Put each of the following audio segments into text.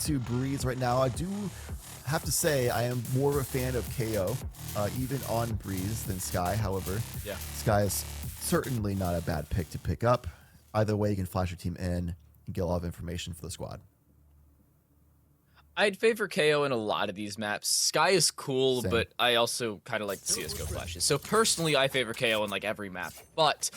to Breeze right now. I do have to say I am more of a fan of KO, even on Breeze, than Sky. However, Yeah. Sky is certainly not a bad pick to pick up. Either way, you can flash your team in and get a lot of information for the squad. I'd favor KO in a lot of these maps. Sky is cool, Same. but I also kind of like the CSGO flashes. So personally, I favor KO in like every map. But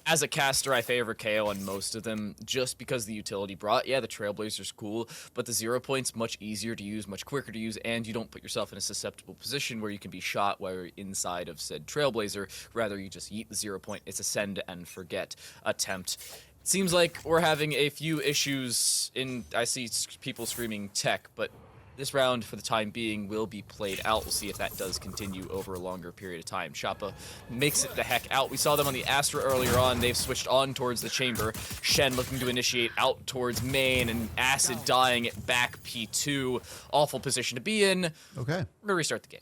as a caster, I favor KO on most of them just because the utility brought. Yeah, the Trailblazer's cool, but the 0 point's much easier to use, much quicker to use, and you don't put yourself in a susceptible position where you can be shot while you're inside of said Trailblazer. Rather, you just yeet the 0 point. It's a send and forget attempt. Seems like we're having a few issues I see people screaming tech, but this round, for the time being, will be played out. We'll see if that does continue over a longer period of time. Choppa makes it the heck out. We saw them on the Astra earlier on. They've switched on towards the chamber. Shen looking to initiate out towards main, and Acid dying at back P2. Awful position to be in. Okay. We're gonna restart the game.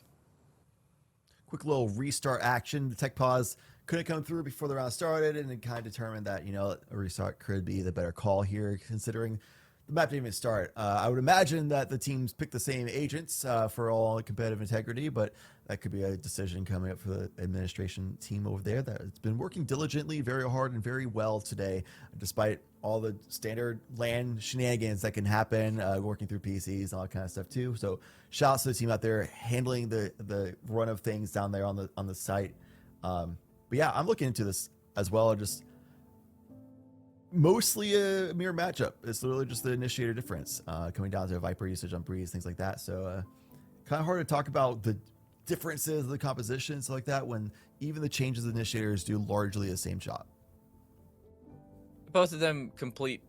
Quick little restart action. The tech pause couldn't come through before the round started, and it kind of determined that, a restart could be the better call here, considering the map didn't even start. I would imagine that the teams picked the same agents for all competitive integrity, but that could be a decision coming up for the administration team over there that has been working diligently, very hard, and very well today, despite all the standard LAN shenanigans that can happen, working through PCs and all that kind of stuff too. So shout out to the team out there handling the run of things down there on the site. But yeah, I'm looking into this as well. Just mostly a mirror matchup. It's literally just the initiator difference coming down to Viper usage on Breeze, things like that. So kind of hard to talk about the differences of the compositions like that when even the changes of the initiators do largely the same job. Both of them complete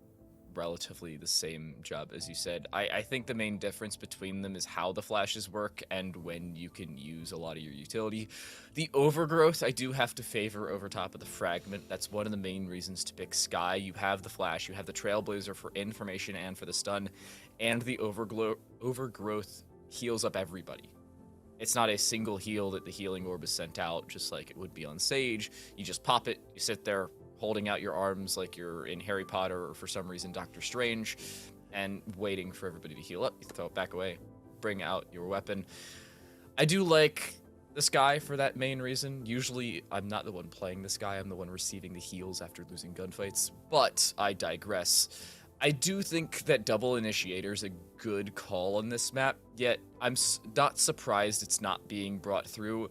relatively the same job, as you said. I think the main difference between them is how the flashes work and when you can use a lot of your utility. The overgrowth I do have to favor over top of the fragment. That's one of the main reasons to pick Sky. You have the flash, you have the Trailblazer for information and for the stun, and the overgrowth heals up everybody. It's not a single heal that the healing orb is sent out, just like it would be on Sage. You just pop it, you sit there, holding out your arms like you're in Harry Potter or for some reason Doctor Strange, and waiting for everybody to heal up. You throw it back away, bring out your weapon. I do like this guy for that main reason. Usually I'm not the one playing this guy, I'm the one receiving the heals after losing gunfights, but I digress. I do think that double initiator is a good call on this map, yet I'm not surprised it's not being brought through.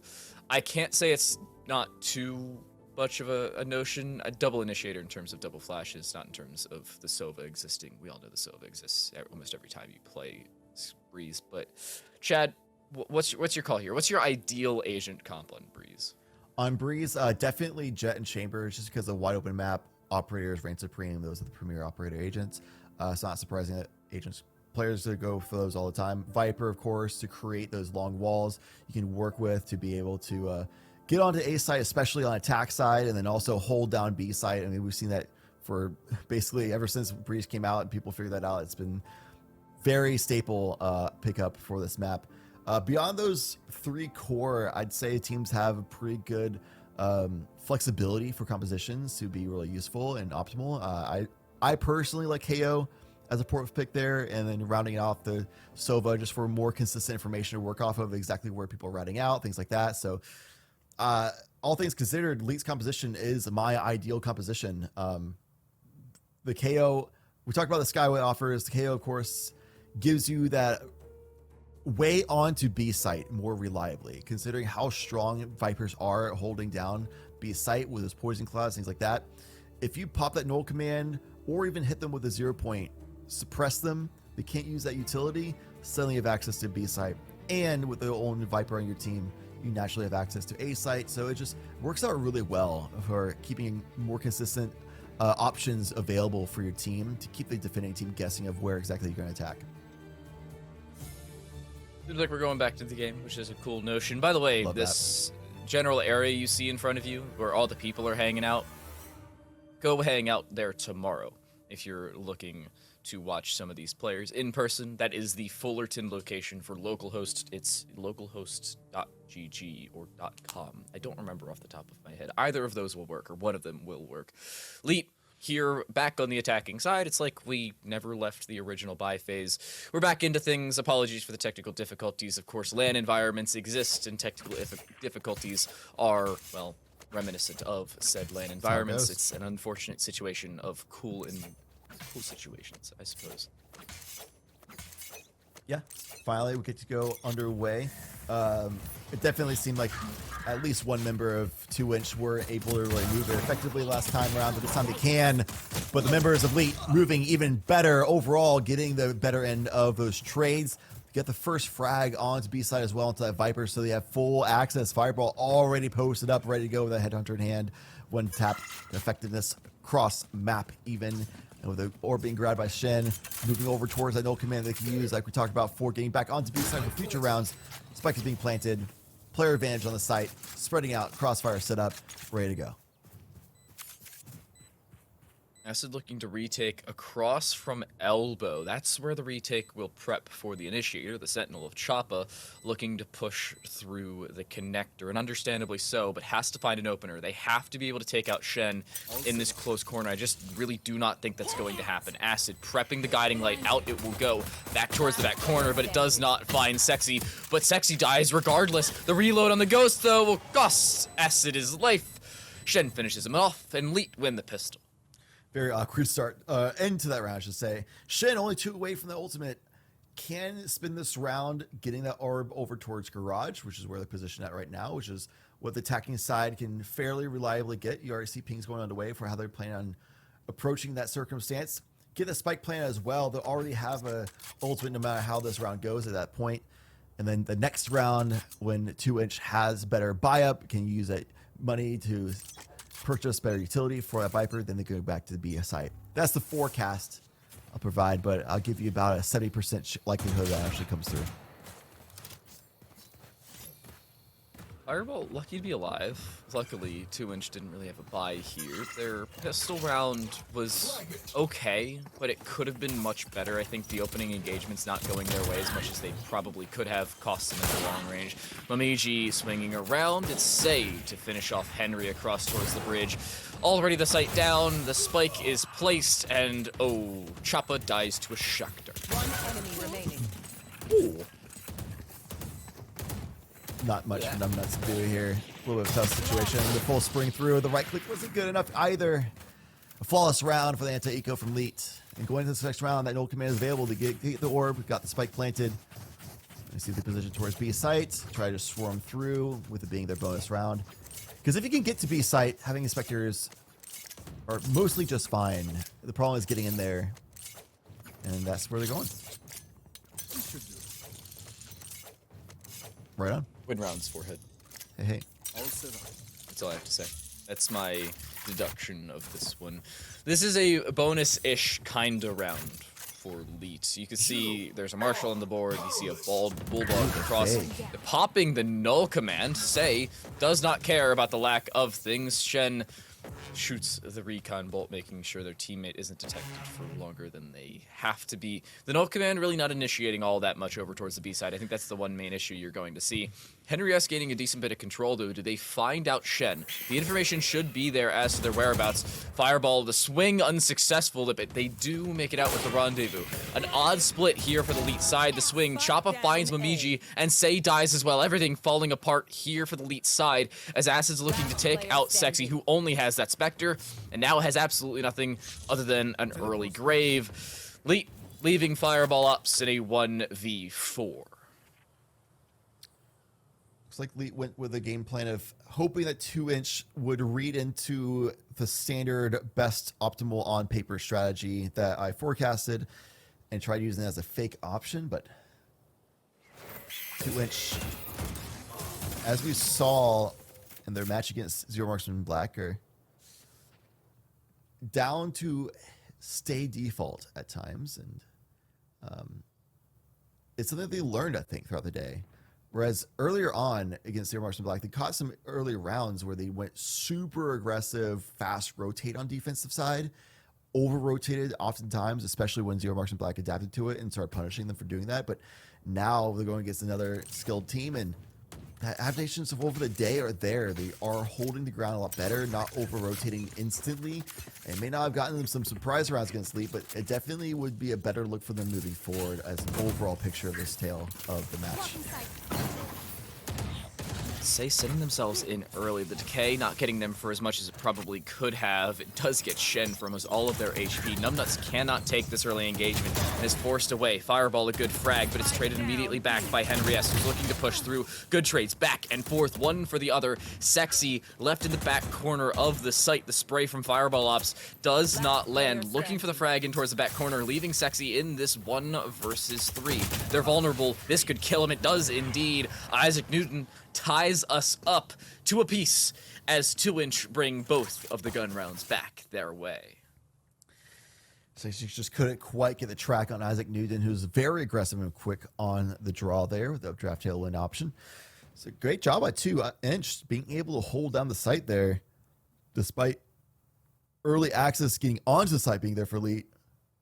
I can't say it's not too much of a notion. A double initiator in terms of double flashes, not in terms of the Sova existing. We all know the Sova exists almost every time you play Breeze. But Chad, what's your call here? What's your ideal agent comp on Breeze? On Breeze, definitely Jet and Chamber, just because of wide open map. Operators reign supreme. Those are the premier operator agents. It's not surprising that players to go for those all the time. Viper, of course, to create those long walls you can work with to be able to get onto A site, especially on attack side, and then also hold down B site. I mean, we've seen that for basically ever since Breeze came out and people figured that out. It's been very staple pickup for this map. Beyond those three core, I'd say teams have a pretty good flexibility for compositions to be really useful and optimal. I personally like KO as a port pick there, and then rounding it off the Sova just for more consistent information to work off of, exactly where people are routing out, things like that. So all things considered, Leak's composition is my ideal composition. The KO, we talked about the Skyway offers. The KO, of course, gives you that way onto B site more reliably, considering how strong Vipers are at holding down B site with those poison clouds, things like that. If you pop that null command or even hit them with a 0 point, suppress them, they can't use that utility, suddenly you have access to B site. And with the own Viper on your team, you naturally have access to A site. So it just works out really well for keeping more consistent options available for your team to keep the defending team guessing of where exactly you're going to attack. Seems like we're going back to the game, which is a cool notion. By the way, Love this general area you see in front of you where all the people are hanging out, go hang out there tomorrow if you're looking to watch some of these players in person. That is the Fullerton location for localhost. It's localhost.gg or .com. I don't remember off the top of my head. Either of those will work, or one of them will work. Leet, here back on the attacking side, it's like we never left the original buy phase. We're back into things. Apologies for the technical difficulties. Of course, LAN environments exist, and technical difficulties are, well, reminiscent of said LAN environments. It's an unfortunate situation of cool situations, I suppose. Yeah, finally we get to go underway. It definitely seemed like at least one member of 2Inch were able to really move it effectively last time around, but this time they can. But the members of Elite moving even better overall, getting the better end of those trades. Get the first frag onto B side as well into that Viper, so they have full access. Fireball already posted up, ready to go with a Headhunter in hand. One tap, effectiveness cross map even. And with the orb being grabbed by Shen, moving over towards that null command they can use, like we talked about, for getting back onto B side for future rounds. Spike is being planted, player advantage on the site, spreading out, crossfire set up, ready to go. Acid looking to retake across from elbow. That's where the retake will prep for the initiator, the Sentinel of Choppa, looking to push through the connector, and understandably so, but has to find an opener. They have to be able to take out Shen in this close corner. I just really do not think that's going to happen. Acid prepping the guiding light, out it will go, back towards the back corner, but it does not find Sexy, but Sexy dies regardless. The reload on the Ghost, though, will cost Acid his life. Shen finishes him off, and Leet win the pistol. Very awkward start, end to that round, I should say. Shen only 2 away from the ultimate. Can spin this round, getting that orb over towards Garage, which is where they're positioned at right now, which is what the attacking side can fairly reliably get. You already see pings going underway for how they're planning on approaching that circumstance. Get the spike plan as well. They'll already have a ultimate no matter how this round goes at that point. And then the next round, when 2Inch has better buy-up, can use that money to purchase better utility for that Viper, then they go back to the BS site. That's the forecast I'll provide, but I'll give you about a 70% likelihood that actually comes through. Fireball, lucky to be alive. Luckily, 2Inch didn't really have a buy here. Their pistol round was okay, but it could have been much better. I think the opening engagement's not going their way as much as they probably could have, cost them at the long range. Momiji swinging around. It's Sei to finish off Henry across towards the bridge. Already the sight down, the spike is placed, and oh, Choppa dies to a Shakhtar. One enemy remaining. Ooh. Not much for numbnuts to do here. A little bit of a tough situation. The full spring through. The right click wasn't good enough either. A flawless round for the anti-eco from Leet. And going into this next round, that null command is available to get the orb. Got the spike planted. You see the position towards B site. Try to swarm through with it being their bonus round. Because if you can get to B site, having inspectors are mostly just fine. The problem is getting in there. And that's where they're going. Right on. Win rounds, forehead. Hey, hey. That's all I have to say. That's my deduction of this one. This is a bonus-ish kinda round for Leet. You can see there's a Marshal on the board. You see a bald Bulldog across. Popping the null command. Sei does not care about the lack of things. Shen shoots the recon bolt, making sure their teammate isn't detected for longer than they have to be. The null command really not initiating all that much over towards the B side. I think that's the one main issue you're going to see. Henry S gaining a decent bit of control, though. Do they find out Shen? The information should be there as to their whereabouts. Fireball, the swing unsuccessful, but they do make it out with the rendezvous. An odd split here for the Leet side. The swing, Choppa finds Momiji, and Sei dies as well. Everything falling apart here for the Leet side, as Acid's looking to take out Sexy, who only has that Spectre, and now has absolutely nothing other than an early grave. Leet leaving Fireball ups in a 1v4. Looks like Leet went with a game plan of hoping that 2Inch would read into the standard best optimal on paper strategy that I forecasted and tried using it as a fake option, but 2Inch, as we saw in their match against Zero Marksman Black, are down to stay default at times, and it's something they learned, I think, throughout the day. Whereas earlier on against Zero Marksman Black, they caught some early rounds where they went super aggressive, fast rotate on defensive side, over-rotated oftentimes, especially when Zero Marksman Black adapted to it and started punishing them for doing that. But now they're going against another skilled team, and that adaptations of over the day are there. They are holding the ground a lot better, not over-rotating instantly. It may not have gotten them some surprise rounds against Elite, but it definitely would be a better look for them moving forward as an overall picture of this tale of the match. Say setting themselves in early. The decay not getting them for as much as it probably could have. It does get Shen for almost all of their HP. Numbnuts cannot take this early engagement and is forced away. Fireball, a good frag, but it's traded immediately back by Henry S, who's looking to push through. Good trades back and forth, one for the other. Sexy left in the back corner of the site. The spray from Fireball Ops does not land. Looking for the frag in towards the back corner, leaving Sexy in this 1 versus 3. They're vulnerable. This could kill him. It does indeed. Isaac Newton ties us up to a piece as 2Inch bring both of the gun rounds back their way. So she just couldn't quite get the track on Isaac Newton, who's very aggressive and quick on the draw there with the updraft tailwind option. So great job by 2Inch being able to hold down the site there, despite early access getting onto the site being there for Elite.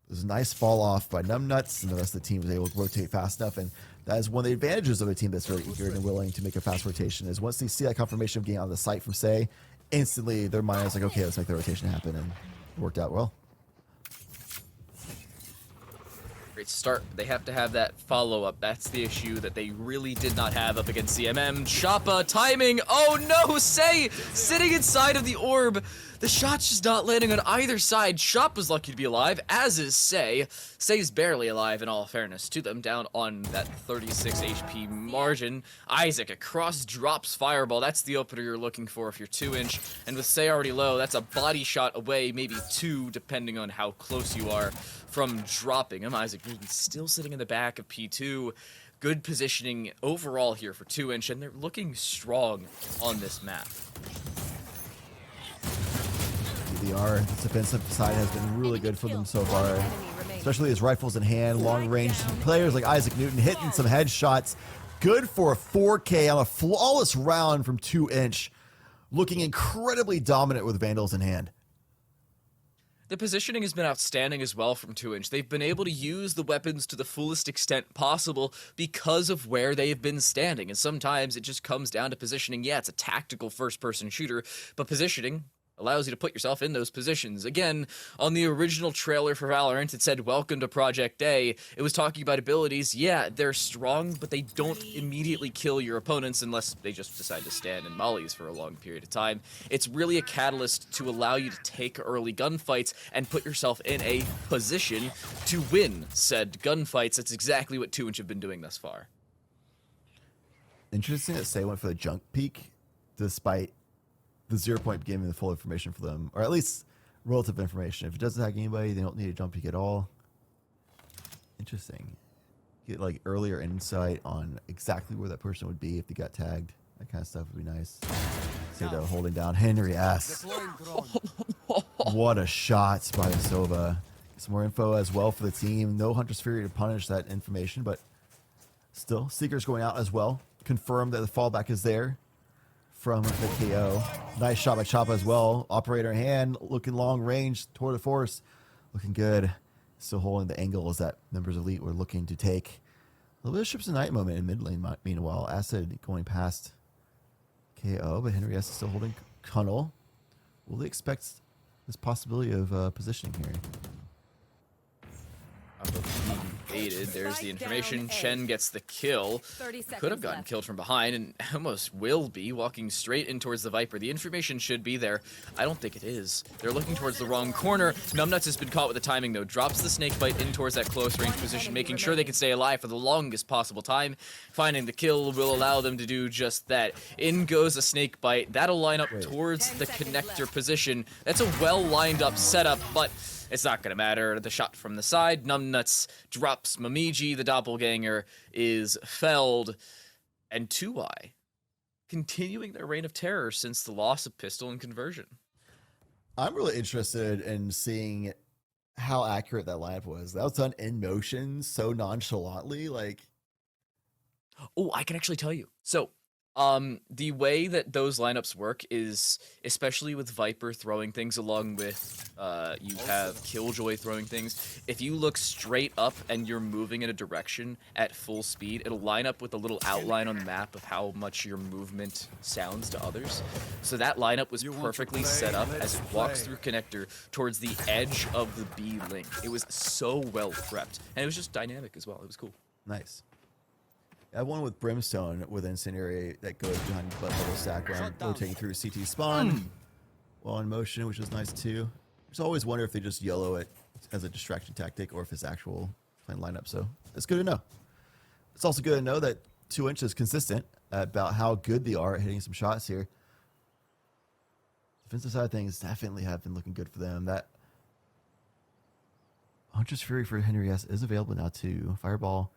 It was a nice fall off by Numbnuts, and the rest of the team was able to rotate fast enough. And that is one of the advantages of a team that's very eager and willing to make a fast rotation, is once they see that confirmation of getting on the site from Say, instantly their mind is like, okay, let's make the rotation happen, and it worked out well. Great start. They have to have that follow-up. That's the issue that they really did not have up against CMM. Choppa, timing. Oh no, Say sitting inside of the orb. The shot's just not landing on either side. Chop was lucky to be alive, as is Say. Say's barely alive in all fairness to them, down on that 36 HP margin. Isaac across drops Fireball. That's the opener you're looking for if you're 2Inch. And with Say already low, that's a body shot away, maybe 2, depending on how close you are from dropping him. Isaac Newton still sitting in the back of P2. Good positioning overall here for 2Inch, and they're looking strong on this map. DDR, this defensive side has been really good for them so far, especially his rifles in hand, long range players like Isaac Newton hitting some headshots. Good for a 4K on a flawless round from 2Inch, looking incredibly dominant with Vandals in hand. The positioning has been outstanding as well from 2Inch. They've been able to use the weapons to the fullest extent possible because of where they've been standing. And sometimes it just comes down to positioning. Yeah, it's a tactical first-person shooter, but positioning allows you to put yourself in those positions. Again, on the original trailer for Valorant, it said, "Welcome to Project A." It was talking about abilities. Yeah, they're strong, but they don't immediately kill your opponents unless they just decide to stand in mollies for a long period of time. It's really a catalyst to allow you to take early gunfights and put yourself in a position to win said gunfights. That's exactly what 2Inch have been doing thus far. Interesting that Say went for the junk peek, despite the 0 point giving the full information for them, or at least relative information. If it doesn't tag anybody, they don't need a jump peek at all. Interesting. Get like earlier insight on exactly where that person would be if they got tagged. That kind of stuff would be nice. Say they're holding down Henry S. What a shot by Sova. Some more info as well for the team. No Hunter's Fury to punish that information, but still, Seeker's going out as well. Confirm that the fallback is there from the KO. Nice shot by Choppa as well. Operator in hand, looking long range, tour de force, looking good. Still holding the angles that members of Elite were looking to take. A little bit of Ships of Night moment in mid lane, meanwhile. Acid going past KO, but Henry S is still holding Cunnel. Will they expect this possibility of positioning here? Baited. There's the information. Chen gets the kill. Could have gotten killed from behind and almost will be, walking straight in towards the Viper. The information should be there. I don't think it is. They're looking towards the wrong corner. Numbnuts has been caught with the timing though. Drops the snake bite in towards that close range position, making sure they can stay alive for the longest possible time. Finding the kill will allow them to do just that. In goes a snake bite. That'll line up towards the connector position. That's a well lined up setup, but it's not going to matter. The shot from the side. Numbnuts drops Momiji. The doppelganger is felled. And 2i continuing their reign of terror since the loss of Pistol and Conversion. I'm really interested in seeing how accurate that lineup was. That was done in motion so nonchalantly. Like, oh, I can actually tell you. So The way that those lineups work is, especially with Viper throwing things along with, you have Killjoy throwing things. If you look straight up and you're moving in a direction at full speed, it'll line up with a little outline on the map of how much your movement sounds to others. So that lineup was perfectly set up as it walks through connector towards the edge of the B link. It was so well prepped, and it was just dynamic as well. It was cool. Nice. I have one with Brimstone with Incendiary that goes behind the bubble stack while rotating through CT spawn while in motion, which is nice too. Just always wonder if they just YOLO it as a distraction tactic or if it's actual playing lineup. So it's good to know. It's also good to know that 2Inch is consistent about how good they are at hitting some shots here. Defensive side of things definitely have been looking good for them. That Hunter's Fury for Henry S is available now too. Fireball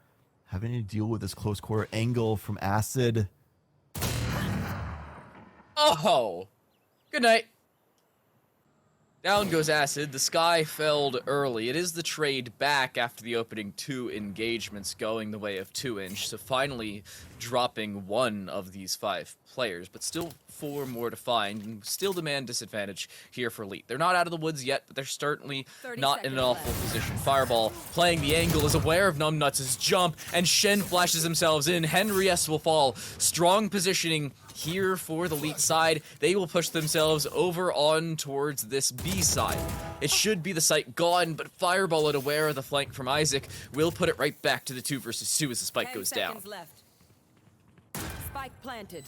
having to deal with this close quarter angle from Acid. Oh, good night. Down goes Acid. The Sky felled early. It is the trade back after the opening 2 engagements going the way of 2Inch, so finally dropping one of these 5 players, but still 4 more to find, and still demand disadvantage here for Elite. They're not out of the woods yet, but they're certainly not in an awful position. Fireball playing the angle, is aware of Numbnuts' jump, and Shen flashes themselves in. Henry S will fall. Strong positioning here for the Elite side. They will push themselves over on towards this B side. It should be the site gone, but Fireball, aware of the flank from Isaac, will put it right back to the 2 versus 2 as the spike goes down. Left. Spike planted.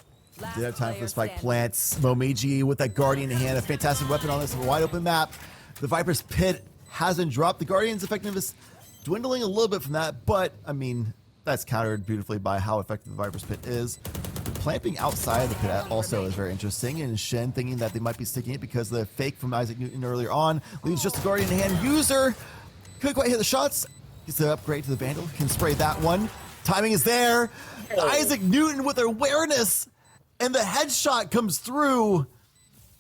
Did have time for the spike plants. Momiji with that Guardian in hand, a fantastic weapon on this wide open map. The Viper's Pit hasn't dropped. The Guardian's effectiveness dwindling a little bit from that, but I mean, that's countered beautifully by how effective the Viper's Pit is. The plamping outside of the pit also is very interesting, and Shen thinking that they might be sticking it because the fake from Isaac Newton earlier on leaves just the Guardian in hand. User couldn't quite hit the shots. Gets the upgrade to the Vandal, can spray that one. Timing is there. Isaac Newton with awareness, and the headshot comes through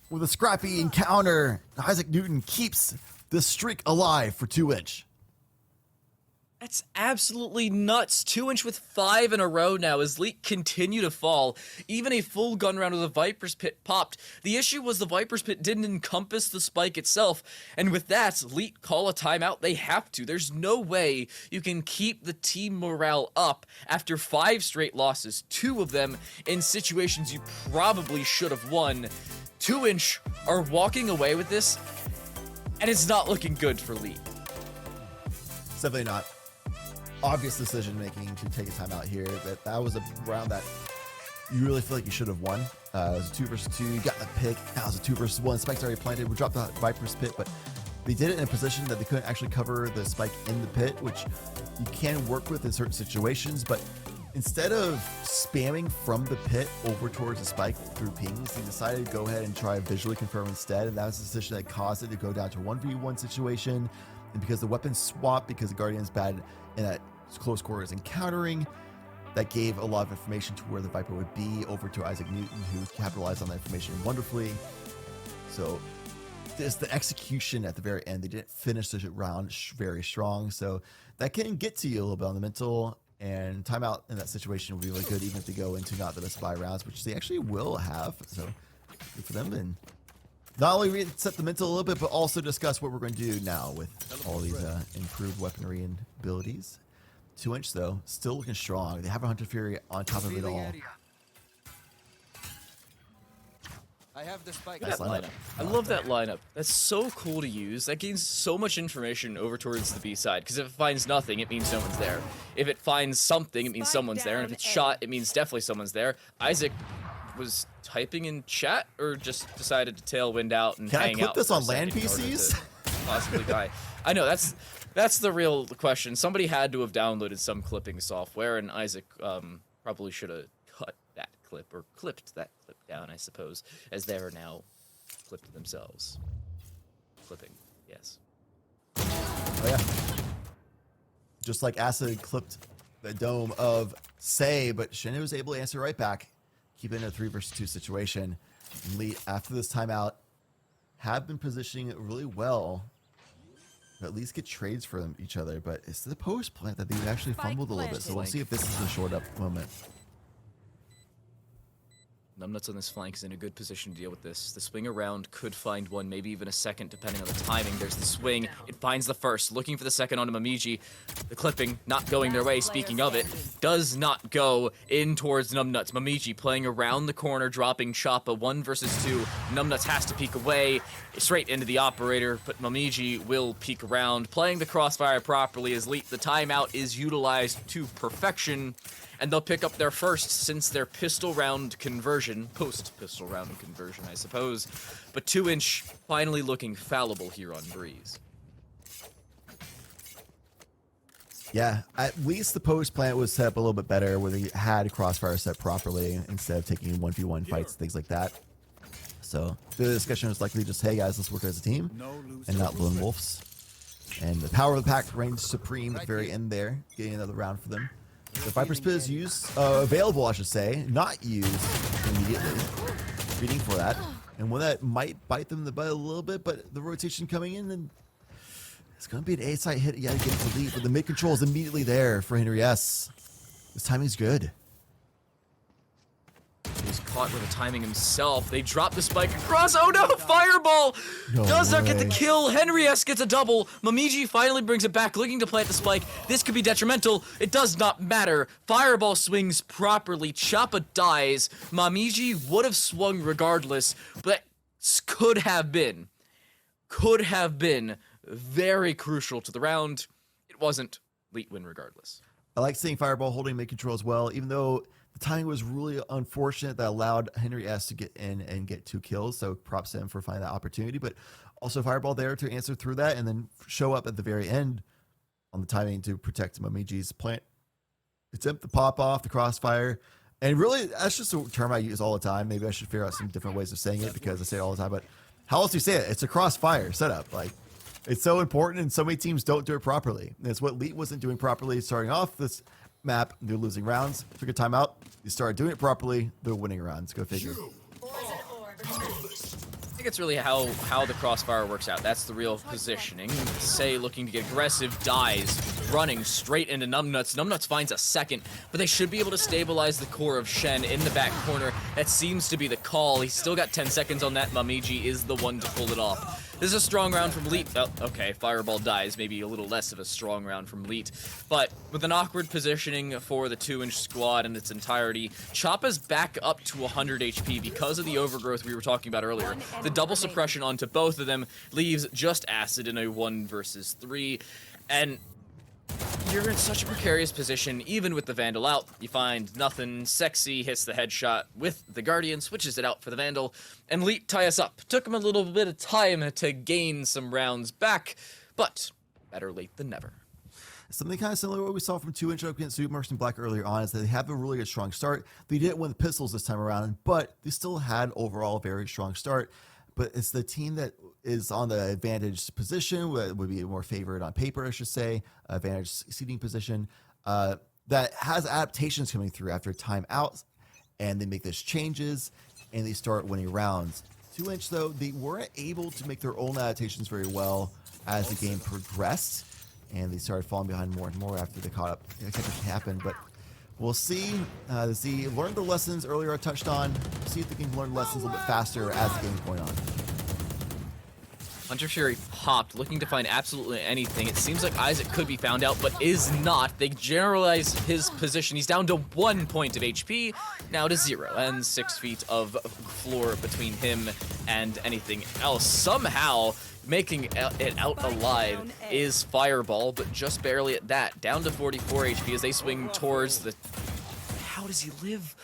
with a scrappy encounter. Isaac Newton keeps the streak alive for 2Inch. That's absolutely nuts. 2Inch with 5 in a row now as Leak continue to fall. Even a full gun round of the Viper's Pit popped. The issue was the Viper's Pit didn't encompass the spike itself, and with that, Leak call a timeout. They have to. There's no way you can keep the team morale up after 5 straight losses, 2 of them in situations you probably should have won. 2Inch are walking away with this, and it's not looking good for Leak. It's definitely not. Obvious decision making to take a timeout here. That was a round that you really feel like you should have won. It was a 2 versus 2. You got the pick. That was a 2 versus 1. Spike's already planted. We dropped the Viper's Pit, but they did it in a position that they couldn't actually cover the spike in the pit, which you can work with in certain situations. But instead of spamming from the pit over towards the spike through pings, they decided to go ahead and try visually confirm instead. And that was the decision that caused it to go down to a 1v1 situation. And because the weapons swap, because the Guardian's bad in that close quarters encountering, that gave a lot of information to where the Viper would be over to Isaac Newton, who capitalized on that information wonderfully. So there's the execution at the very end. They didn't finish the round very strong, so that can get to you a little bit on the mental, and timeout in that situation will be really good, even if they go into not the best buy rounds, which they actually will have. So good for them. And not only reset the mental a little bit, but also discuss what we're going to do now with all these improved weaponry and abilities. 2Inch, though, still looking strong. They have a Hunter Fury on top of it all. I have the spike. That lineup. I love that lineup. That's so cool to use. That gains so much information over towards the B side, because if it finds nothing, it means no one's there. If it finds something, it means someone's there. And if it's shot, it means definitely someone's there. Isaac was typing in chat, or just decided to tailwind out and hang out. Can I clip this on LAN PCs? Possibly die. I know, that's the real question. Somebody had to have downloaded some clipping software, and Isaac probably should have cut that clip, or clipped that clip down, I suppose, as they are now clipped themselves. Clipping, yes. Oh yeah. Just like Acid clipped the dome of Say, but Shen was able to answer right back, keep it in a 3 versus 2 situation. And Lee, after this timeout, have been positioning it really well. At least get trades from each other, but it's the post plant that they've actually fumbled a little bit. So we'll see if this is a short up moment. Numbnuts on this flank is in a good position to deal with this. The swing around could find one, maybe even a second, depending on the timing. There's the swing. It finds the first, looking for the second onto Momiji. The clipping not going their way, speaking of it, does not go in towards Numbnuts. Momiji playing around the corner, dropping Choppa 1 versus 2. Numbnuts has to peek away, straight into the operator, but Momiji will peek around, playing the crossfire properly as the timeout is utilized to perfection. And they'll pick up their first since their pistol round conversion, post-pistol round conversion, I suppose. But 2Inch finally looking fallible here on Breeze. Yeah, at least the post plant was set up a little bit better where they had crossfire set properly instead of taking 1v1 fights, things like that. So the discussion was likely just, hey guys, let's work as a team and not lone wolves. And the power of the pack reigned supreme at the very end there, getting another round for them. The Viper Spit is used, available, I should say, not used immediately. Reading for that. And one that might bite them in the butt a little bit, but the rotation coming in, and it's going to be an A-side hit. You got to get it to lead, but the mid control is immediately there for Henry S. This timing's good. He's caught with the timing himself. They drop the spike across. Oh no, Fireball does not get the kill. Henry S gets a double. Momiji finally brings it back, looking to plant the spike. This could be detrimental. It does not matter. Fireball swings properly. Choppa dies. Momiji would have swung regardless, but could have been very crucial to the round. It wasn't. Elite win regardless. I like seeing Fireball holding mid control as well, even though the timing was really unfortunate that allowed Henry S to get in and get 2 kills. So props to him for finding that opportunity, but also Fireball there to answer through that and then show up at the very end on the timing to protect Momiji's plant. Attempt to pop off the crossfire. And really, that's just a term I use all the time. Maybe I should figure out some different ways of saying it because I say it all the time, but how else do you say it? It's a crossfire setup. Like, it's so important and so many teams don't do it properly. And it's what Elite wasn't doing properly starting off this map. They're losing rounds. Took a timeout. You started doing it properly. They're winning rounds. Go figure. I think it's really how the crossfire works out. That's the real positioning. Say looking to get aggressive, dies, running straight into Numbnuts. Numbnuts finds a second, but they should be able to stabilize the core of Shen in the back corner. That seems to be the call. He's still got 10 seconds on that. Momiji is the one to pull it off. This is a strong round from Elite. Oh, okay, Fireball dies. Maybe a little less of a strong round from Elite. But with an awkward positioning for the 2Inch squad in its entirety, Choppa's back up to 100 HP because of the overgrowth we were talking about earlier. The double suppression onto both of them leaves just Acid in a 1 versus 3. And you're in such a precarious position, even with the Vandal out. You find nothing. Sexy hits the headshot with the Guardian, switches it out for the Vandal, and Elite tie us up. Took him a little bit of time to gain some rounds back, but better late than never. Something kind of similar to what we saw from 2Inch up against Supermarks and Black earlier on is that they have a really good strong start. They didn't win the pistols this time around, but they still had overall a very strong start. But it's the team that is on the advantage position, would be more favored on paper, I should say, advantage seating position, that has adaptations coming through after time out, and they make those changes, and they start winning rounds. 2Inch, though, they weren't able to make their own adaptations very well as the game progressed, and they started falling behind more and more after they caught up. It happened, but we'll see. They learned the lessons earlier I touched on. See if they can learn lessons a little bit faster as the game's going on. Hunter Fury popped, looking to find absolutely anything. It seems like Isaac could be found out, but is not. They generalize his position. He's down to 1 point of HP, now to 0, and 6 feet of floor between him and anything else. Somehow, making it out alive is Fireball, but just barely at that. Down to 44 HP as they swing towards the... How does he live?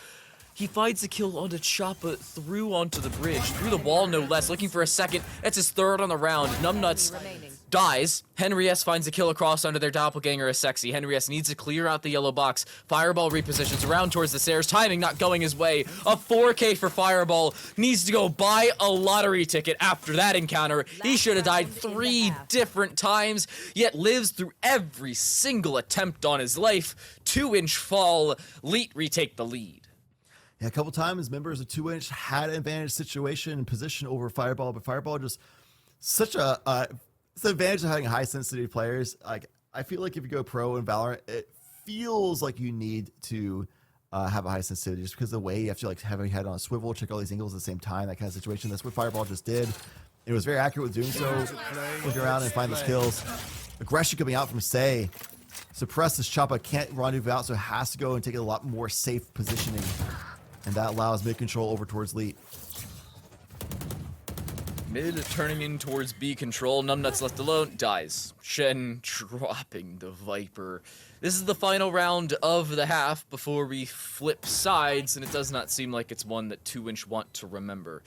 He finds the kill onto Choppa through onto the bridge, through the wall no less, looking for a second. That's his third on the round. Numbnuts dies. Henry S finds the kill across onto their doppelganger as Sexy. Henry S needs to clear out the yellow box. Fireball repositions around towards the stairs. Timing not going his way. A 4K for Fireball. Needs to go buy a lottery ticket after that encounter. He should have died 3 different times, yet lives through every single attempt on his life. 2Inch fall. Elite retake the lead. Yeah, a couple times members of 2Inch had an advantage situation and position over Fireball, but Fireball just such a it's the advantage of having high sensitivity players. Like, I feel like if you go pro in Valorant, it feels like you need to have a high sensitivity just because of the way you have to like have your head on a swivel, check all these angles at the same time, that kind of situation. That's what Fireball just did. It was very accurate with doing so. Look around and find those kills. Aggression coming out from Say. Suppress this Choppa, can't rendezvous out, so it has to go and take a lot more safe positioning. And that allows mid control over towards Leet. Mid turning in towards B control. Numbnuts left alone. Dies. Shen dropping the Viper. This is the final round of the half before we flip sides, and it does not seem like it's one that 2Inch want to remember.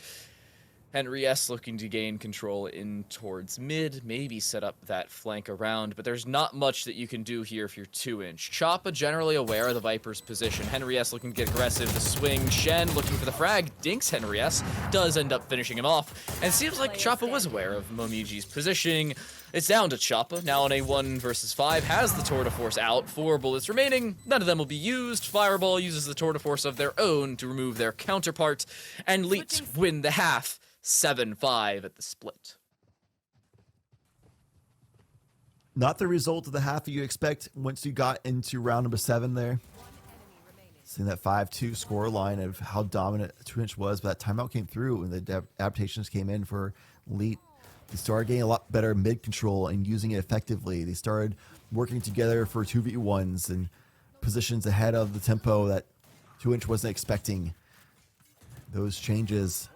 Henry S looking to gain control in towards mid, maybe set up that flank around, but there's not much that you can do here if you're 2Inch. Choppa generally aware of the Viper's position. Henry S looking to get aggressive, the swing. Shen looking for the frag, dinks Henry S, does end up finishing him off, and seems like Choppa was aware of Momiji's positioning. It's down to Choppa, now on a 1 versus 5, has the Tour de Force out, 4 bullets remaining, none of them will be used. Fireball uses the Tour de Force of their own to remove their counterpart, and Leet win the half. 7-5 at the split. Not the result of the half that you expect once you got into round number 7 there. Seeing that 5-2 score line of how dominant 2Inch was, but that timeout came through and the adaptations came in for Leet. They started getting a lot better mid control and using it effectively. They started working together for 2v1s and positions ahead of the tempo that 2Inch wasn't expecting. Those changes,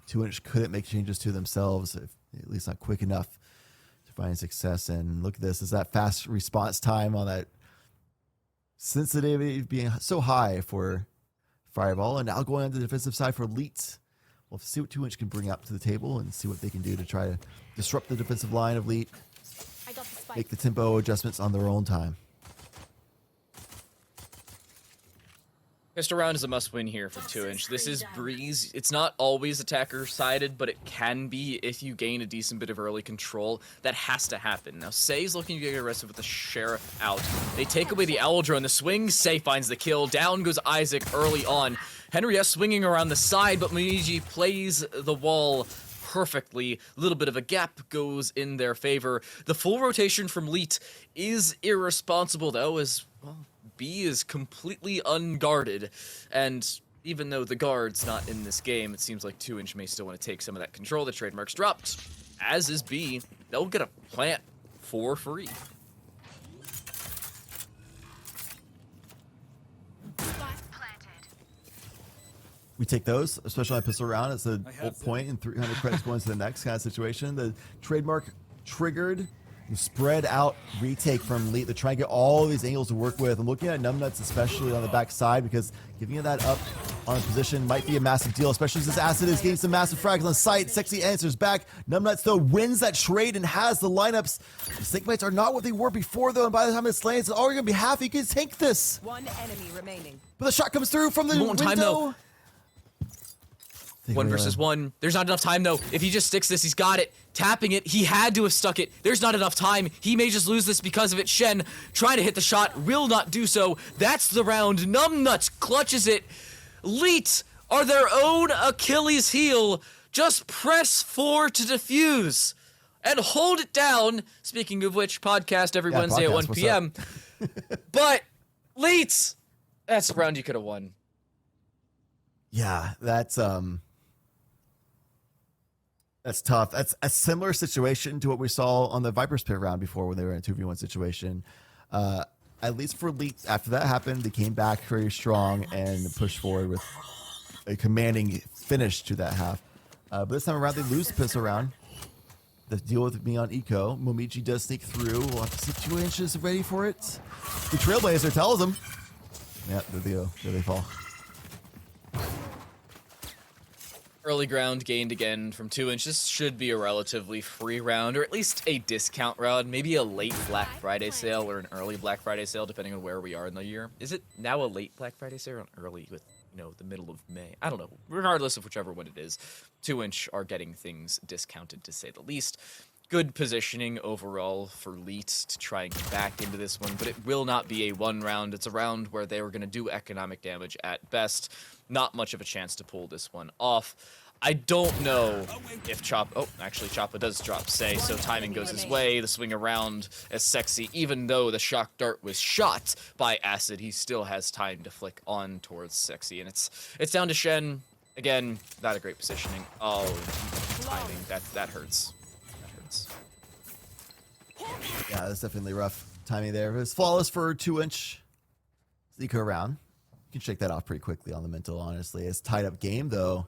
2Inch couldn't make changes to themselves, at least not quick enough to find success. And look at this, is that fast response time on that sensitivity being so high for Fireball, and now going on the defensive side for Leet. We'll see what 2Inch can bring up to the table and see what they can do to try to disrupt the defensive line of Leet, make the tempo adjustments on their own time. Pistol round is a must-win here for 2Inch. This is Breeze. It's not always attacker-sided, but it can be if you gain a decent bit of early control. That has to happen. Now, Say's looking to get aggressive with the Sheriff out. They take away the Owl Drone. The swing, Say finds the kill. Down goes Isaac early on. Henry S swinging around the side, but Momiji plays the wall perfectly. A little bit of a gap goes in their favor. The full rotation from Leet is irresponsible, though, as, well, B is completely unguarded, and even though the guard's not in this game, it seems like 2Inch may still want to take some of that control. The trademark's dropped, as is B. They'll get a plant for free. We take those, especially on pistol round. It's a ult point and 300 credits going to the next kind of situation. The trademark triggered. Spread out retake from Leet to try and get all these angles to work with. I'm looking at Numbnuts, especially on the back side, because giving it that up on a position might be a massive deal, especially as this Acid is getting some massive frags on sight. Sexy answers back. Numbnuts, though, wins that trade and has the lineups. The Stinkmates are not what they were before, though, and by the time it's slain, it's already going to be half. You can take this. One enemy remaining. But the shot comes through from the window. Time, though. 1 versus 1. There's not enough time, though. If he just sticks this, he's got it. Tapping it, he had to have stuck it. There's not enough time. He may just lose this because of it. Shen trying to hit the shot, will not do so. That's the round. Numbnuts clutches it. Leet are their own Achilles heel. Just press 4 to defuse and hold it down. Speaking of which, podcast every Wednesday at 1 p.m. But Leet, that's the round you could have won. Yeah, that's tough. That's a similar situation to what we saw on the Vipers pit round before when they were in a 2v1 situation. At least for Leet, after that happened, they came back very strong and pushed forward with a commanding finish to that half. But this time around, they lose the pistol round. The deal with me on Eco. Momiji does sneak through. We'll have to see 2Inch is ready for it. The Trailblazer tells them. Yeah, there they fall. Early ground gained again from 2Inch. This should be a relatively free round, or at least a discount round. Maybe a late Black Friday sale or an early Black Friday sale, depending on where we are in the year. Is it now a late Black Friday sale or an early with, the middle of May? I don't know. Regardless of whichever one it is, 2Inch are getting things discounted, to say the least. Good positioning overall for Leet to try and get back into this one, but it will not be a one round. It's a round where they were going to do economic damage at best. Not much of a chance to pull this one off. I don't know if actually Choppa does drop Say, so timing goes his way. The swing around as Sexy, even though the shock dart was shot by Acid, he still has time to flick on towards Sexy, and it's down to Shen. Again, not a great positioning. Oh, timing, that hurts. That hurts. Yeah, that's definitely rough timing there. It's flawless for 2-inch. Eco round. You can shake that off pretty quickly on the mental, honestly. It's tied up game, though,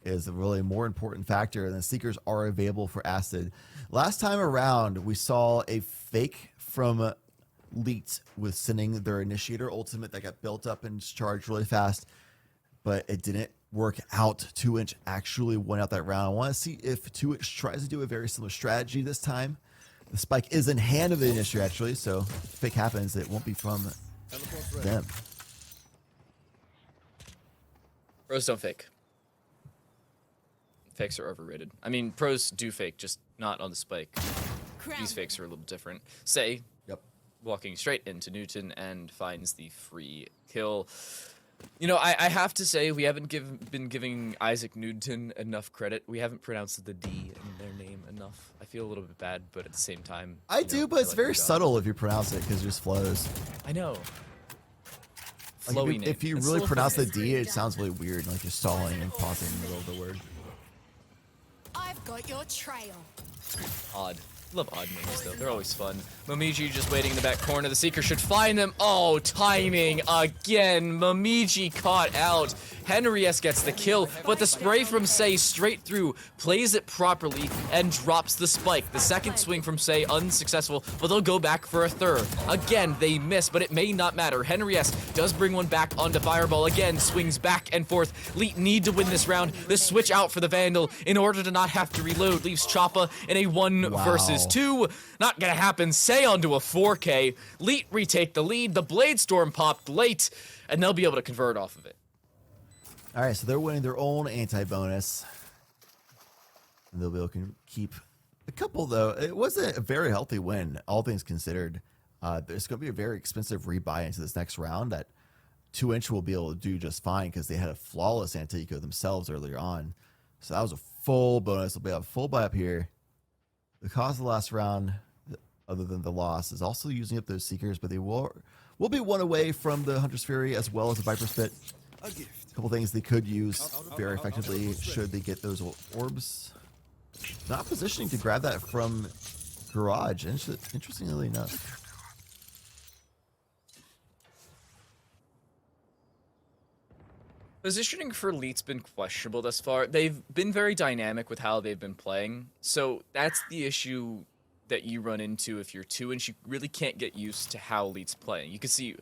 is a really more important factor, and the Seekers are available for Acid. Last time around, we saw a fake from Leet with sending their Initiator ultimate that got built up and charged really fast, but it didn't work out. 2-inch actually won out that round. I want to see if 2-inch tries to do a very similar strategy this time. The spike is in hand of the Initiator, actually, so if fake happens, it won't be from them. Pros don't fake. Fakes are overrated. I mean, pros do fake, just not on the spike. These fakes are a little different. Say, Yep. walking straight into Newton and finds the free kill. You know, I have to say, we haven't been giving Isaac Newton enough credit. We haven't pronounced the D in their name enough. I feel a little bit bad, but at the same time... I do, but it's very subtle if you pronounce it, because it just flows. I know. Like Flowy name. if you It's really still pronounce the flowy. D, it sounds really weird, like you're stalling and pausing in the middle of the word. I've got your trail. Odd. Love odd names, though. They're always fun. Momiji just waiting in the back corner. The Seeker should find them. Oh, timing again. Momiji caught out. Henry S gets the kill, but the spray from Say straight through, plays it properly, and drops the spike. The second swing from Say unsuccessful, but they'll go back for a third. Again, they miss, but it may not matter. Henry S does bring one back onto Fireball. Again, swings back and forth. Leet need to win this round. The switch out for the Vandal in order to not have to reload leaves Choppa in a 1 versus 2. Not gonna happen. Say onto a 4K. Leet retake the lead. The Blade Storm popped late, and they'll be able to convert off of it. All right, so they're winning their own anti-bonus. And they'll be able to keep a couple, though. It wasn't a very healthy win, all things considered. There's going to be a very expensive rebuy into this next round that 2-inch will be able to do just fine because they had a flawless anti-eco themselves earlier on. So that was a full bonus. They'll be able to full buy up here. The cause of the last round, other than the loss, is also using up those Seekers, but they will be one away from the Hunter's Fury as well as the Viper's Pit. A gift. A couple things they could use very effectively should they get those orbs. Not positioning to grab that from Garage, interestingly enough. Positioning for Leet's been questionable thus far. They've been very dynamic with how they've been playing, so that's the issue that you run into if you're 2-inch. You really can't get used to how Leet's playing. You can see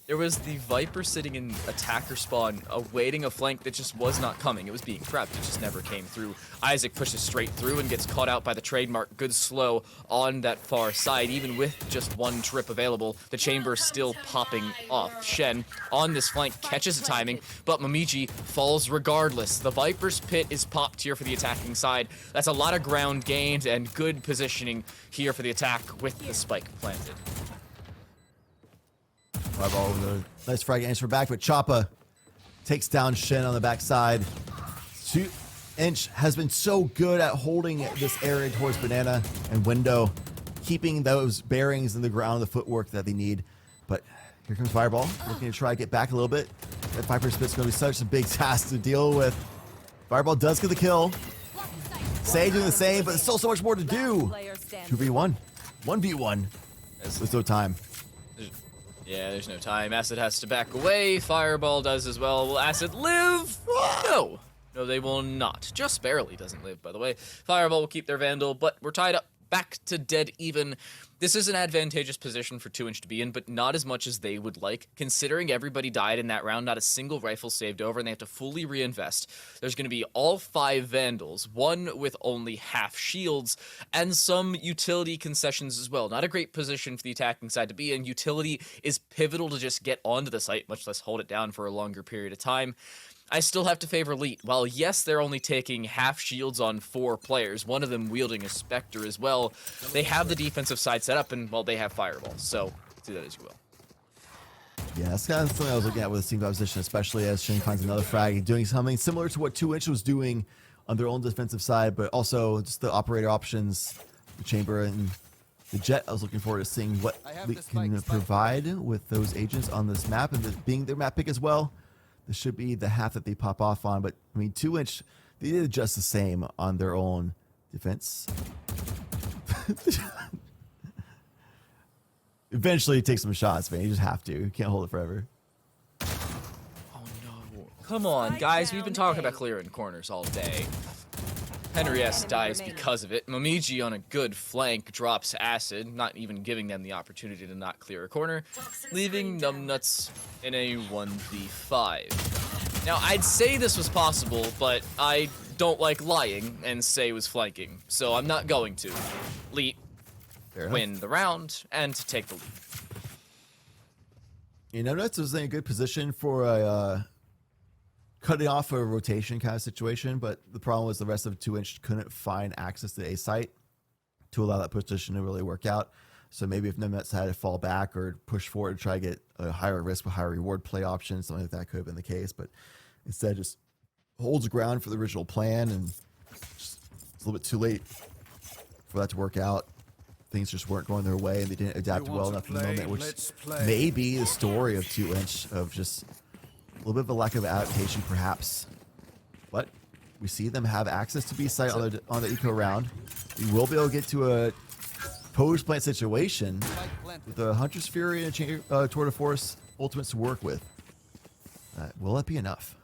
there was the Viper sitting in attacker spawn, awaiting a flank that just was not coming. It was being prepped, it just never came through. Isaac pushes straight through and gets caught out by the trademark good slow on that far side. Even with just one trip available, the chamber still popping off. Shen on this flank catches the timing, but Momiji falls regardless. The Viper's Pit is popped here for the attacking side. That's a lot of ground gained and good positioning here for the attack with the spike planted. Fireball over the nice frag answer back, but Choppa takes down Shen on the backside. 2-inch has been so good at holding this area towards Banana and Window, keeping those bearings in the ground, the footwork that they need. But here comes Fireball, looking to try to get back a little bit. That Viper's Pit's going to be such a big task to deal with. Fireball does get the kill. Say doing the same, but there's still so much more to do. 2v1, 1v1. There's no time. Yeah, there's no time. Acid has to back away. Fireball does as well. Will Acid live? No. No, they will not. Just barely doesn't live, by the way. Fireball will keep their Vandal, but we're tied up back to dead even. This is an advantageous position for 2-inch to be in, but not as much as they would like. Considering everybody died in that round, not a single rifle saved over, and they have to fully reinvest. There's going to be all 5 Vandals, one with only half shields, and some utility concessions as well. Not a great position for the attacking side to be in. Utility is pivotal to just get onto the site, much less hold it down for a longer period of time. I still have to favor Leet. While yes, they're only taking half shields on 4 players, one of them wielding a Spectre as well, they have the defensive side set up, and, well, they have Fireball, so do that as you will. Yeah, that's kind of something I was looking at with the team composition, especially as Shin finds another frag, doing something similar to what 2Inch was doing on their own defensive side, but also just the operator options, the chamber and the jet. I was looking forward to seeing what Elite can provide with those agents on this map, and being their map pick as well. This should be the half that they pop off on, but I mean, 2Inch, they did just the same on their own defense. Eventually, take some shots, man. You just have to. You can't hold it forever. Oh no. Come on, guys. We've been talking about clearing corners all day. Henry S dies because of it. Momiji on a good flank drops acid, not even giving them the opportunity to not clear a corner, leaving Numbnuts in a 1v5. Now, I'd say this was possible, but I don't like lying and say it was flanking, so I'm not going to. Leet win the round and take the lead. You know, Nuts was in a good position for a cutting off a rotation kind of situation, but the problem was the rest of 2Inch couldn't find access to a site to allow that position to really work out. So maybe if Nuts had to fall back or push forward to try to get a higher risk but higher reward play option, something like that could have been the case, but instead just holds ground for the original plan, and just, it's a little bit too late for that to work out. Things just weren't going their way, and they didn't adapt well enough in the moment, which may be the story of 2Inch, of just a little bit of a lack of adaptation, perhaps. But we see them have access to B site on the eco round. We will be able to get to a post plant situation with a Hunter's Fury and a Tour de Force ultimates to work with. Will that be enough?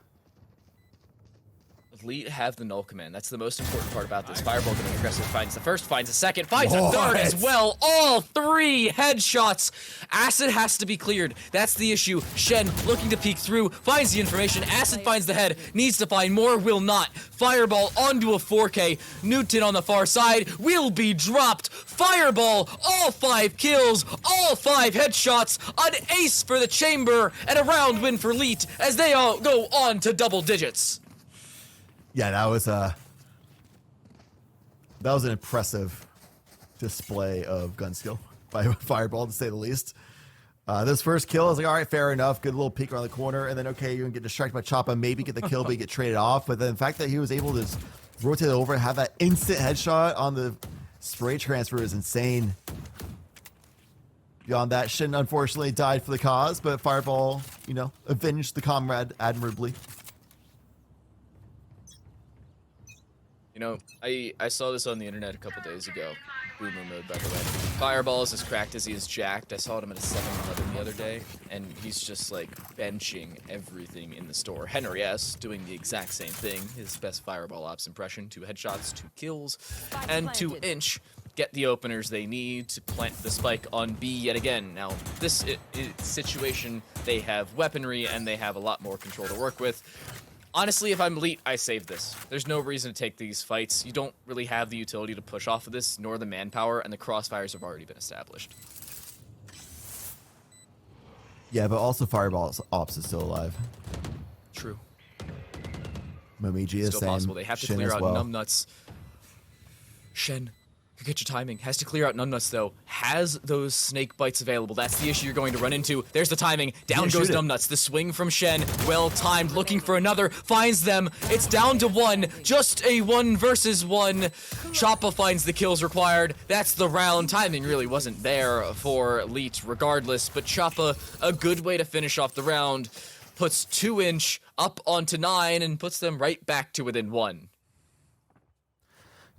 Elite have the null command. That's the most important part about this. Fireball getting aggressive. Finds the first, finds the second, finds a third as well. All three headshots. Acid has to be cleared. That's the issue. Shen looking to peek through, finds the information. Acid finds the head, needs to find more, will not. Fireball onto a 4K. Newton on the far side will be dropped. Fireball, all 5 kills, all 5 headshots. An ace for the chamber, and a round win for Elite as they all go on to double digits. Yeah, that was an impressive display of gun skill by Fireball, to say the least. This first kill, I was like, all right, fair enough. Good little peek around the corner, and then, okay, you're going to get distracted by Choppa, maybe get the kill, but you get traded off. But then the fact that he was able to just rotate over and have that instant headshot on the spray transfer is insane. Beyond that, Shin unfortunately died for the cause, but Fireball, you know, avenged the comrade admirably. You know, I saw this on the internet a couple days ago. Boomer mode, by the way. Fireball is as cracked as he is jacked. I saw him at a 7-Eleven the other day, and he's just like benching everything in the store. Henry S doing the exact same thing. His best Fireball ops impression: 2 headshots, 2 kills, and 2Inch get the openers they need to plant the spike on B yet again. Now, this situation, they have weaponry and they have a lot more control to work with. Honestly, if I'm Elite, I save this. There's no reason to take these fights. You don't really have the utility to push off of this, nor the manpower, and the crossfires have already been established. Yeah, but also Fireball's ops is still alive. True. Momiji is Still same. possible. They have to Shin clear as out well. Numbnuts. Shen, you get your timing. Has to clear out Numbnuts, though. Has those snake bites available. That's the issue you're going to run into. There's the timing. Down goes Numbnuts. The swing from Shen. Well timed. Looking for another. Finds them. It's down to 1. Just a 1 versus 1. Choppa finds the kills required. That's the round. Timing really wasn't there for Elite regardless, but Choppa, a good way to finish off the round, puts 2Inch up onto 9 and puts them right back to within 1.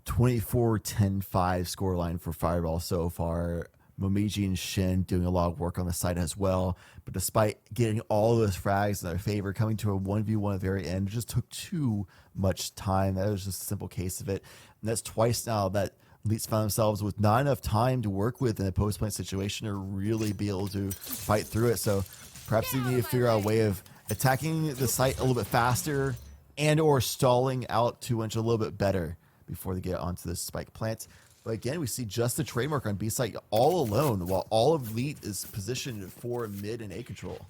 24-10-5 scoreline for Fireball so far. Momiji and Shin doing a lot of work on the side as well. But despite getting all those frags in their favor, coming to a 1v1 at the very end, it just took too much time. That was just a simple case of it. And that's twice now that Elites found themselves with not enough time to work with in a post-plant situation to really be able to fight through it. So perhaps they need to figure out a way of attacking the site a little bit faster and or stalling out 2Inch a little bit better before they get onto this spike plant. But again, we see just the trademark on B site all alone, while all of Elite is positioned for mid and A control.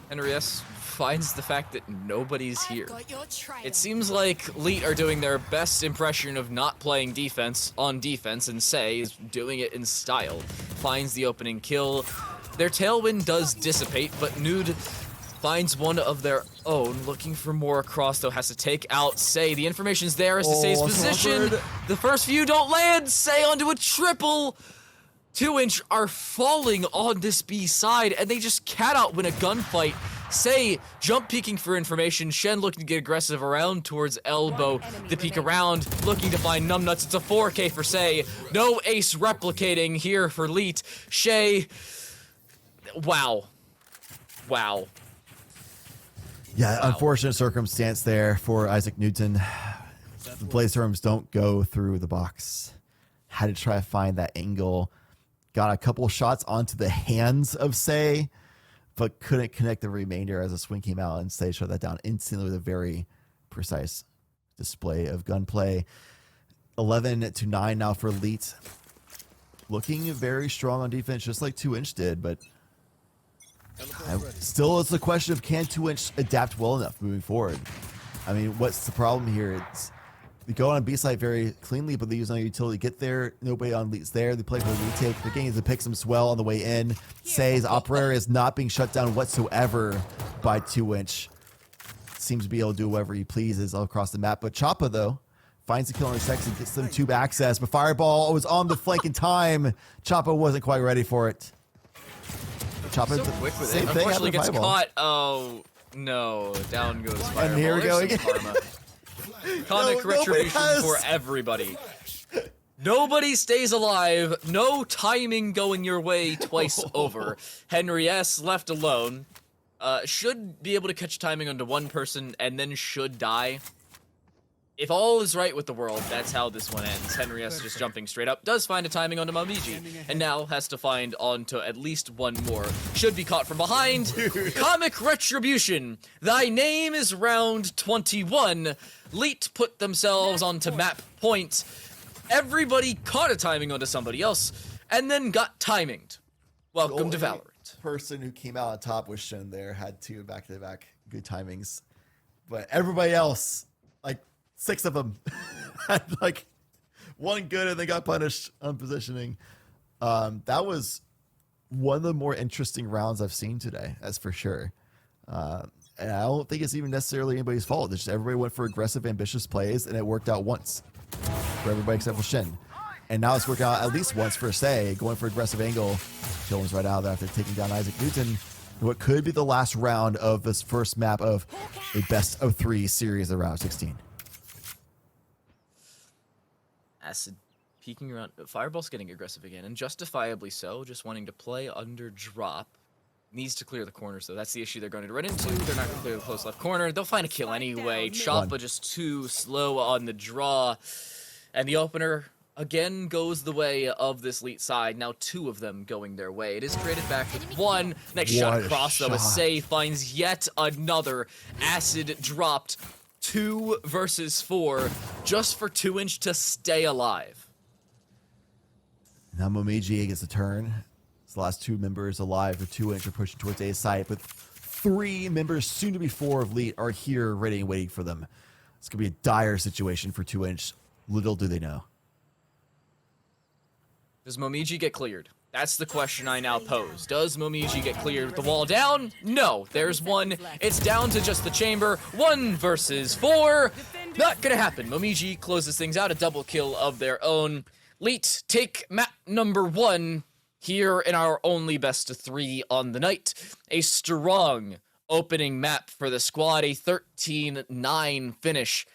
Henry S finds the fact that nobody's here. Got your trail. It seems like Elite are doing their best impression of not playing defense on defense, and Say is doing it in style. finds the opening kill. Their tailwind does dissipate, but Nude finds one of their own, looking for more across, though, has to take out Say. The information's there as to Say's that's position. awkward. The first few don't land. Say onto a triple. 2Inch are falling on this B side, and they just cat out win a gunfight. Say jump peeking for information. Shen looking to get aggressive around towards elbow. The peek around, looking to find numbnuts. It's a 4K for Say. No ace replicating here for Leet. Shay. Wow. Wow. Yeah, unfortunate circumstance there for Isaac Newton. The blaze terms don't go through the box. Had to try to find that angle. Got a couple shots onto the hands of Say, but couldn't connect the remainder as a swing came out, and Say shut that down instantly with a very precise display of gunplay. 11-9 now for Elite. Looking very strong on defense, just like 2Inch did, but still it's the question of can 2Inch adapt well enough moving forward. I mean, what's the problem here? It's they go on B site very cleanly, but they use no utility. Get there, nobody on Elite's there. They play for the retake. They're getting to pick some swell on the way in. Say's operator is not being shut down whatsoever by 2Inch. Seems to be able to do whatever he pleases all across the map. But Choppa, though, finds the kill in a second, gets them tube access. But Fireball was on the flank in time. Choppa wasn't quite ready for it. Choppa, So quick with same it. thing, Unfortunately, having gets Fireball. caught. Oh, no. Down goes Fireball. here we go There's some again. karma. Comic nobody retribution has- for everybody. Nobody stays alive. No timing going your way twice over. Henry S. left alone. Should be able to catch timing onto one person and then should die. If all is right with the world, that's how this one ends. Henry S. just jumping straight up. Does find a timing onto Mamiji. And now has to find onto at least one more. Should be caught from behind. Comic retribution. Thy name is round 21. Leet put themselves onto map point. Everybody caught a timing onto somebody else and then got timinged. Welcome to The only Valorant. person who came out on top was Shen there, had two back-to-back good timings. But everybody else, like 6 of them, had like one good and they got punished on positioning. That was one of the more interesting rounds I've seen today, that's for sure. And I don't think it's even necessarily anybody's fault. It's just everybody went for aggressive, ambitious plays, and it worked out once for everybody except for Shin. And now it's worked out at least once for Say, going for aggressive angle. Kills right out there after taking down Isaac Newton. What could be the last round of this first map of a best of 3 series of round 16. Acid peeking around. Fireball's getting aggressive again, and justifiably so, just wanting to play under drop. Needs to clear the corners, though. That's the issue they're going to run into. They're not going to clear the close left corner. They'll find a kill anyway. Choppa just too slow on the draw. And the opener, again, goes the way of this elite side. Now 2 of them going their way. It is created back with 1. Next shot What a across, though, as shot. Say finds yet another. Acid dropped. 2 versus 4, just for 2Inch to stay alive. Now Momiji gets a turn. It's the last 2 members alive for 2Inch are pushing towards A site, but 3 members, soon to be 4 of Elite, are here ready and waiting for them. It's going to be a dire situation for 2Inch. Little do they know. Does Momiji get cleared? That's the question I now pose. Does Momiji get cleared with the wall down? No, there's one. It's down to just the chamber. 1 versus 4. Not gonna happen. Momiji closes things out, a double kill of their own. Leet take map number 1 here in our only best of 3 on the night. A strong opening map for the squad, a 13-9 finish